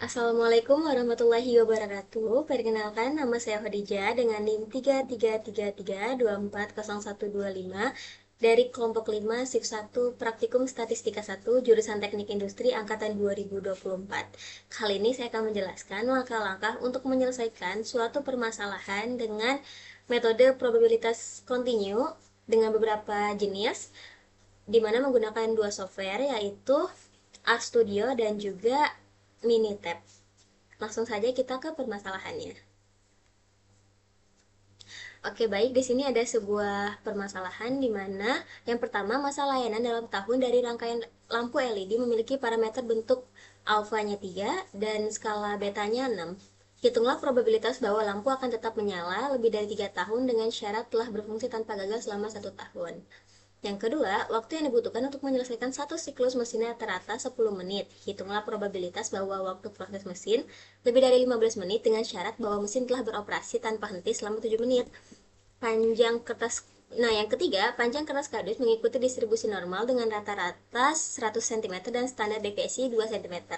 Assalamualaikum warahmatullahi wabarakatuh. Perkenalkan, nama saya Khadijah dengan NIM 3333240125 dari kelompok 5 SIF 1 Praktikum Statistika 1 jurusan Teknik Industri angkatan 2024. Kali ini saya akan menjelaskan langkah-langkah untuk menyelesaikan suatu permasalahan dengan metode probabilitas kontinu dengan beberapa jenis di mana menggunakan dua software yaitu RStudio dan juga Minitab. Langsung saja kita ke permasalahannya. Oke, baik. Di sini ada sebuah permasalahan di mana yang pertama masa layanan dalam tahun dari rangkaian lampu LED memiliki parameter bentuk alfanya 3 dan skala betanya 6. Hitunglah probabilitas bahwa lampu akan tetap menyala lebih dari 3 tahun dengan syarat telah berfungsi tanpa gagal selama 1 tahun. Yang kedua, waktu yang dibutuhkan untuk menyelesaikan satu siklus mesin rata-rata 10 menit. Hitunglah probabilitas bahwa waktu proses mesin lebih dari 15 menit dengan syarat bahwa mesin telah beroperasi tanpa henti selama 7 menit. Panjang kertas Nah, yang ketiga, panjang kertas kardus mengikuti distribusi normal dengan rata-rata 100 cm dan standar deviasi 2 cm.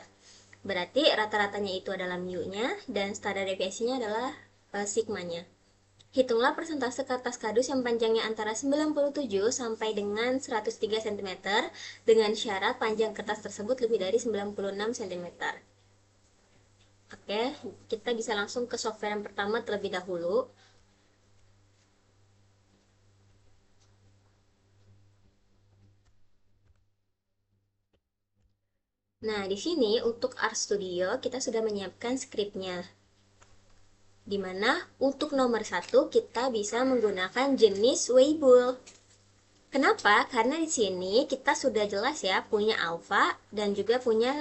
Berarti rata-ratanya itu adalah mu-nya dan standar deviasinya adalah sigma-nya. Hitunglah persentase kertas kardus yang panjangnya antara 97 sampai dengan 103 cm dengan syarat panjang kertas tersebut lebih dari 96 cm. Oke, kita bisa langsung ke software yang pertama terlebih dahulu. Nah, di sini untuk RStudio kita sudah menyiapkan skripnya. Di mana untuk nomor 1 kita bisa menggunakan jenis Weibull. Kenapa? Karena di sini kita sudah jelas ya punya alfa dan juga punya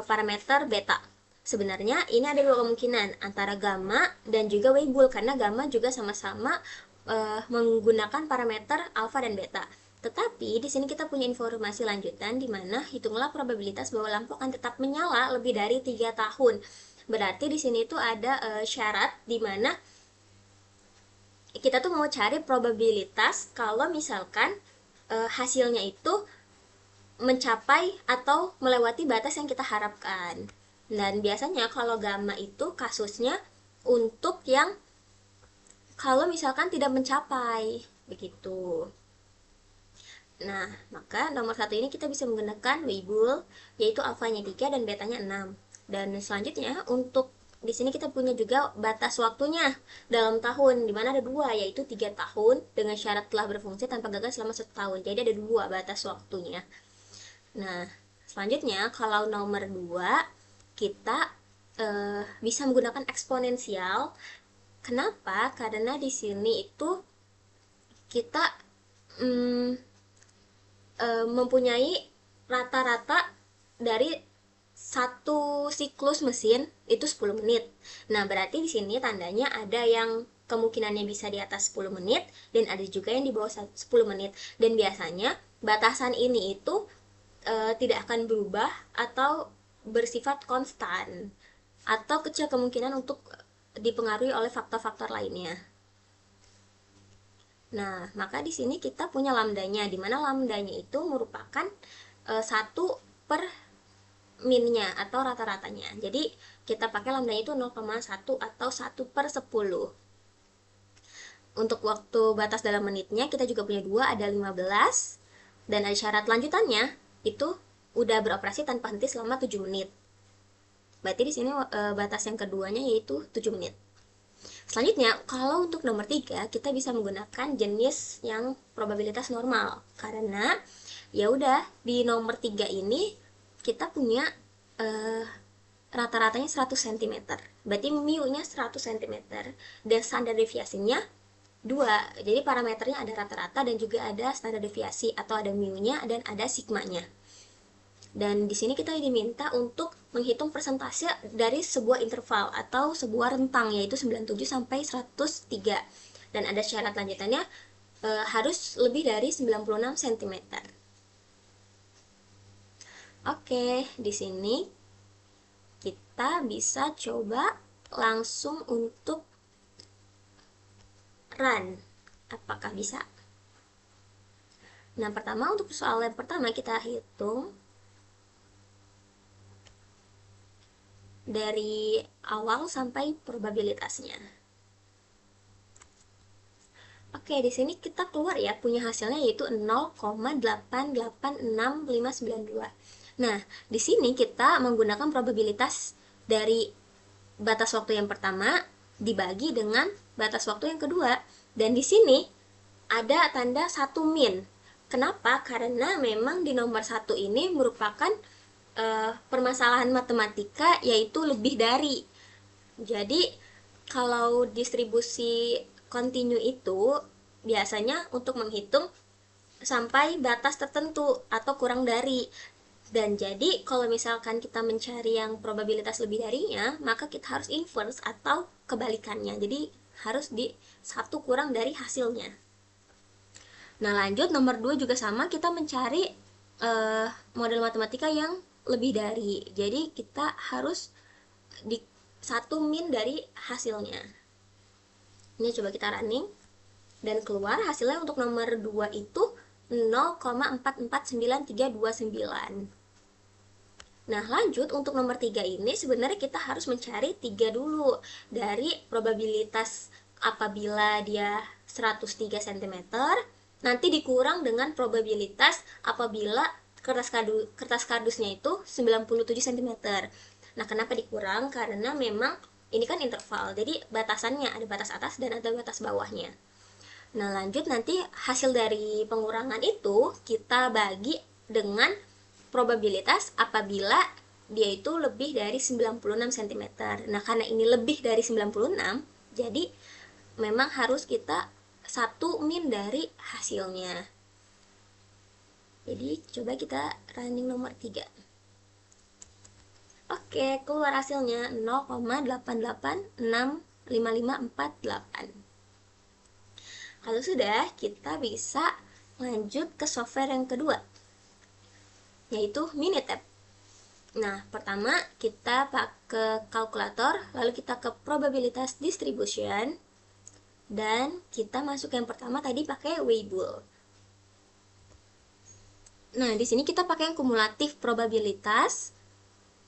parameter beta. Sebenarnya ini ada dua kemungkinan antara gamma dan juga Weibull karena gamma juga sama-sama menggunakan parameter alfa dan beta. Tetapi di sini kita punya informasi lanjutan di mana hitunglah probabilitas bahwa lampu akan tetap menyala lebih dari 3 tahun. Berarti di sini tuh ada syarat di mana kita tuh mau cari probabilitas kalau misalkan hasilnya itu mencapai atau melewati batas yang kita harapkan. Dan biasanya kalau gamma itu kasusnya untuk yang kalau misalkan tidak mencapai begitu. Nah, maka nomor satu ini kita bisa menggunakan Weibull, yaitu alfanya 3 dan betanya 6. Dan selanjutnya untuk di sini kita punya juga batas waktunya dalam tahun, di mana ada dua, yaitu 3 tahun dengan syarat telah berfungsi tanpa gagal selama 1 tahun. Jadi ada dua batas waktunya. Nah, selanjutnya kalau nomor 2 kita bisa menggunakan eksponensial. Kenapa? Karena di sini itu kita mm, mempunyai rata-rata dari satu siklus mesin itu 10 menit. Nah, berarti di sini tandanya ada yang kemungkinannya bisa di atas 10 menit dan ada juga yang di bawah 10 menit. Dan biasanya batasan ini itu tidak akan berubah atau bersifat konstan atau kecil kemungkinan untuk dipengaruhi oleh faktor-faktor lainnya. Nah, maka di sini kita punya lambdanya, di mana lambdanya itu merupakan 1 per minnya atau rata-ratanya. Jadi kita pakai lambdanya itu 0,1 atau 1 per 10. Untuk waktu batas dalam menitnya kita juga punya dua, ada 15 dan ada syarat lanjutannya itu udah beroperasi tanpa henti selama 7 menit. Berarti di sini batas yang keduanya yaitu 7 menit. Selanjutnya, kalau untuk nomor 3 kita bisa menggunakan jenis yang probabilitas normal. Karena ya udah di nomor 3 ini kita punya eh, rata-ratanya 100 cm. Berarti mu-nya 100 cm dan standar deviasinya 2. Jadi parameternya ada rata-rata dan juga ada standar deviasi atau ada mu-nya dan ada sigma-nya. Dan di sini kita diminta untuk menghitung persentase dari sebuah interval atau sebuah rentang yaitu 97 sampai 103. Dan ada syarat lanjutannya harus lebih dari 96 cm. Oke, di sini kita bisa coba langsung untuk run. Apakah bisa? Nah, pertama untuk soal yang pertama kita hitung dari awal sampai probabilitasnya. Oke, di sini kita keluar ya punya hasilnya yaitu 0,886592. Nah, di sini kita menggunakan probabilitas dari batas waktu yang pertama dibagi dengan batas waktu yang kedua. Dan di sini ada tanda satu min. Kenapa? Karena memang di nomor satu ini merupakan permasalahan matematika yaitu lebih dari. Jadi kalau distribusi kontinu itu biasanya untuk menghitung sampai batas tertentu atau kurang dari. Dan jadi kalau misalkan kita mencari yang probabilitas lebih darinya, maka kita harus inverse atau kebalikannya. Jadi harus di satu kurang dari hasilnya. Nah, lanjut nomor 2 juga sama, kita mencari model matematika yang lebih dari. Jadi kita harus di satu min dari hasilnya. Ini coba kita running dan keluar hasilnya untuk nomor 2 itu 0,449329. Nah, lanjut untuk nomor 3 ini sebenarnya kita harus mencari 3 dulu dari probabilitas apabila dia 103 cm, nanti dikurang dengan probabilitas apabila kertas kardusnya itu 97 cm. Nah, kenapa dikurang? Karena memang ini kan interval, jadi batasannya ada batas atas dan ada batas bawahnya. Nah, lanjut nanti hasil dari pengurangan itu kita bagi dengan probabilitas apabila dia itu lebih dari 96 cm. Nah, karena ini lebih dari 96, jadi memang harus kita satu min dari hasilnya. Jadi coba kita running nomor 3. Oke, keluar hasilnya 0,88655548. Kalau sudah, kita bisa lanjut ke software yang kedua, yaitu Minitab. Nah, pertama kita pakai kalkulator, lalu kita ke probabilitas distribution, dan kita masuk yang pertama tadi pakai Weibull. Nah, di sini kita pakai yang kumulatif probabilitas,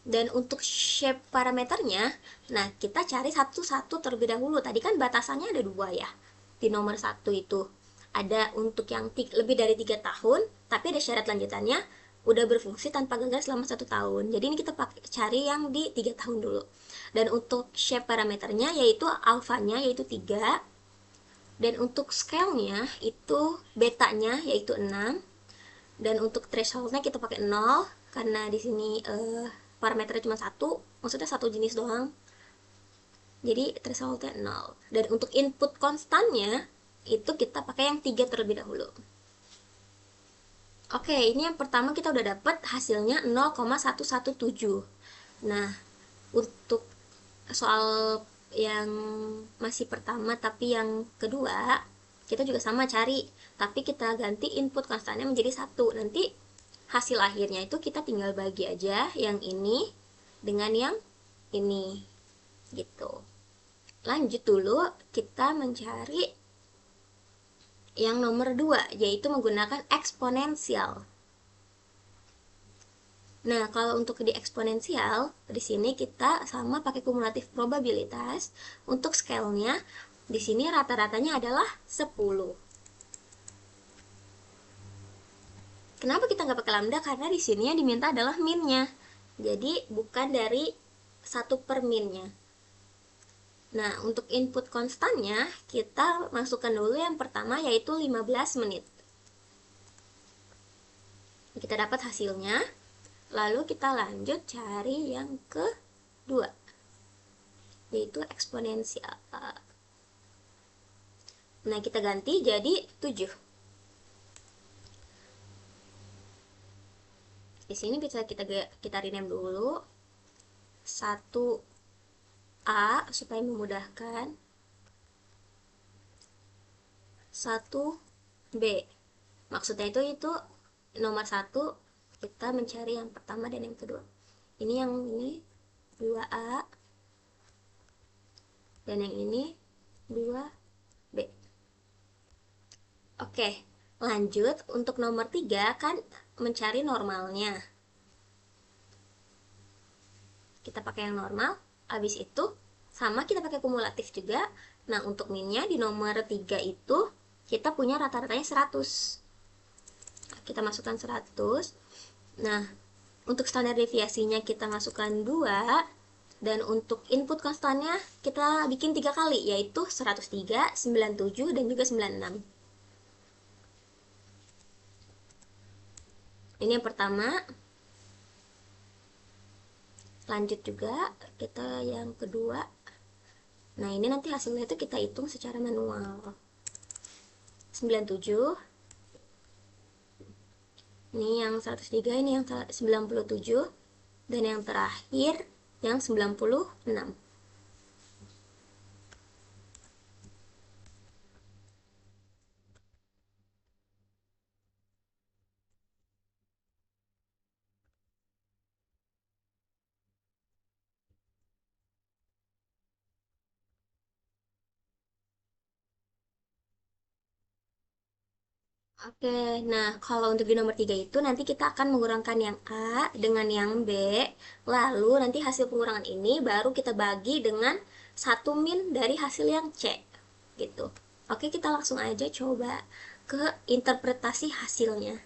dan untuk shape parameternya, nah kita cari satu-satu terlebih dahulu. Tadi kan batasannya ada 2 ya. Di nomor 1 itu ada untuk yang lebih dari 3 tahun, tapi ada syarat lanjutannya udah berfungsi tanpa gagal selama 1 tahun. Jadi ini kita cari yang di 3 tahun dulu. Dan untuk shape parameternya yaitu alfanya yaitu 3, dan untuk scale-nya itu betanya yaitu 6, dan untuk threshold-nya kita pakai 0 karena di sini parameternya cuma satu, maksudnya satu jenis doang. Jadi thresholdnya 0. Dan untuk input konstannya itu kita pakai yang 3 terlebih dahulu. Oke, ini yang pertama kita udah dapat hasilnya 0,117. Nah, untuk soal yang masih pertama tapi yang kedua, kita juga sama cari, tapi kita ganti input konstannya menjadi 1. Nanti hasil akhirnya itu kita tinggal bagi aja yang ini dengan yang ini gitu. Lanjut dulu kita mencari yang nomor 2, yaitu menggunakan eksponensial. Nah, kalau untuk di eksponensial, di sini kita sama pakai kumulatif probabilitas. Untuk scale-nya, di sini rata-ratanya adalah 10. Kenapa kita nggak pakai lambda? Karena di sini yang diminta adalah min-nya. Jadi bukan dari 1 per min-nya. Nah, untuk input konstannya kita masukkan dulu yang pertama yaitu 15 menit. Kita dapat hasilnya. Lalu kita lanjut cari yang kedua, yaitu eksponensial. Nah, kita ganti jadi 7. Di sini bisa kita rename dulu 1A supaya memudahkan, 1B. Maksudnya itu nomor 1 kita mencari yang pertama dan yang kedua. Ini yang ini 2A dan yang ini 2B. Oke, lanjut untuk nomor 3 kan mencari normalnya. kita pakai yang normal. Habis itu sama kita pakai kumulatif juga. Nah, untuk minnya di nomor 3 itu kita punya rata-ratanya 100. Kita masukkan 100. Nah, untuk standar deviasinya kita masukkan 2. Dan untuk input konstannya kita bikin 3 kali, yaitu 103, 97, dan juga 96. Ini yang pertama. Lanjut juga kita yang kedua. Nah, ini nanti hasilnya itu kita hitung secara manual. 97. Ini yang 103, ini yang 97. Dan yang terakhir yang 96. Oke, nah kalau untuk di nomor 3 itu nanti kita akan mengurangkan yang A dengan yang B. Lalu nanti hasil pengurangan ini baru kita bagi dengan 1 min dari hasil yang C. Gitu. Oke, kita langsung aja coba ke interpretasi hasilnya.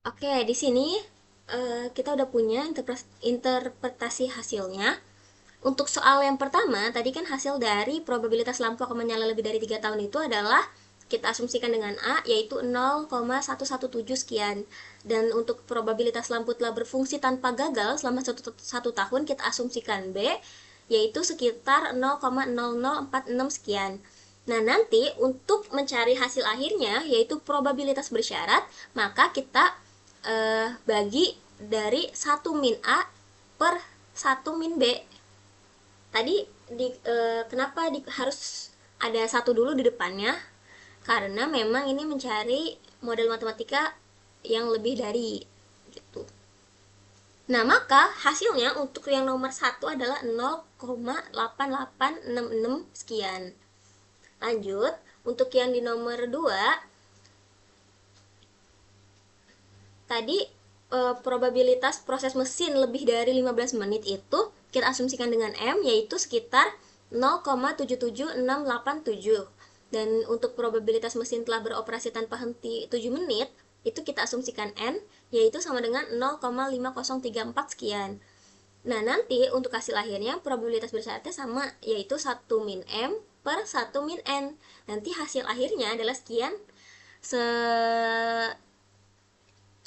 Oke, di sini kita udah punya interpretasi hasilnya. Untuk soal yang pertama, tadi kan hasil dari probabilitas lampu akan menyala lebih dari 3 tahun itu adalah kita asumsikan dengan A, yaitu 0,117 sekian. Dan untuk probabilitas lampu telah berfungsi tanpa gagal selama satu tahun, kita asumsikan B, yaitu sekitar 0,0046 sekian. Nah, nanti untuk mencari hasil akhirnya, yaitu probabilitas bersyarat, maka kita bagi dari 1 min A per 1 min B. Tadi kenapa harus ada satu dulu di depannya? Karena memang ini mencari model matematika yang lebih dari gitu. Nah, maka hasilnya untuk yang nomor 1 adalah 0,8866 sekian. Lanjut, untuk yang di nomor 2 tadi probabilitas proses mesin lebih dari 15 menit itu kita asumsikan dengan M, yaitu sekitar 0,77687. Dan untuk probabilitas mesin telah beroperasi tanpa henti 7 menit itu kita asumsikan N, yaitu sama dengan 0,5034 sekian. Nah, nanti untuk hasil akhirnya probabilitas bersyaratnya sama, yaitu 1 min M per 1 min N. Nanti hasil akhirnya adalah sekian,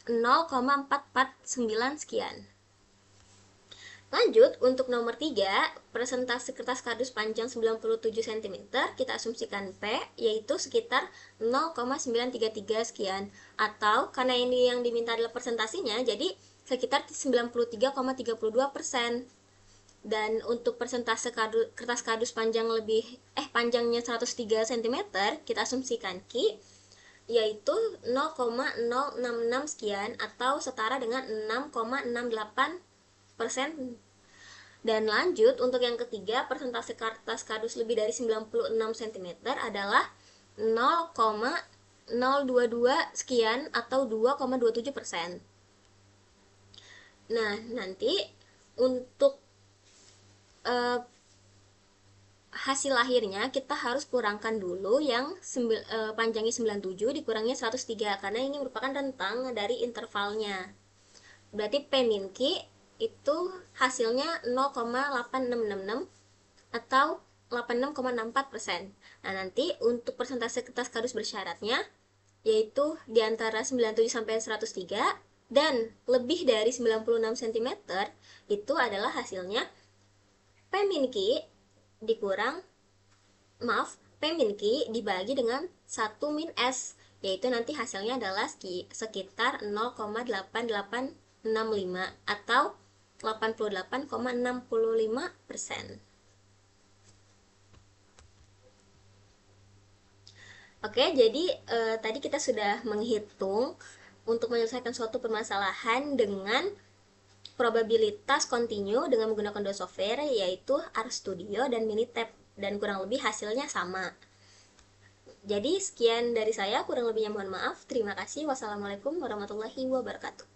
0,449 sekian. Lanjut, untuk nomor 3, persentase kertas kardus panjang 97 cm, kita asumsikan P, yaitu sekitar 0,933 sekian. Atau, karena ini yang diminta adalah persentasinya, jadi sekitar 93,32%. Dan untuk persentase kertas kardus panjangnya 103 cm, kita asumsikan Q, yaitu 0,066 sekian atau setara dengan 6,68%. Dan lanjut, untuk yang ketiga, persentase kertas kardus lebih dari 96 cm adalah 0,022 sekian atau 2,27%. Nah, nanti untuk hasil akhirnya kita harus kurangkan dulu yang panjangnya 97 dikurangnya 103, karena ini merupakan rentang dari intervalnya. Berarti P min Q itu hasilnya 0,8666 atau 86,64%. Nah, nanti untuk persentase kertas kardus bersyaratnya yaitu di antara 97 sampai 103 dan lebih dari 96 cm itu adalah hasilnya P min Q dikurang P min Q dibagi dengan 1 min S, yaitu nanti hasilnya adalah sekitar 0,8865 atau 88,65%. Oke, jadi tadi kita sudah menghitung untuk menyelesaikan suatu permasalahan dengan probabilitas kontinu dengan menggunakan dua software, yaitu RStudio dan Minitab, dan kurang lebih hasilnya sama. Jadi sekian dari saya, kurang lebihnya mohon maaf. Terima kasih. Wassalamualaikum warahmatullahi wabarakatuh.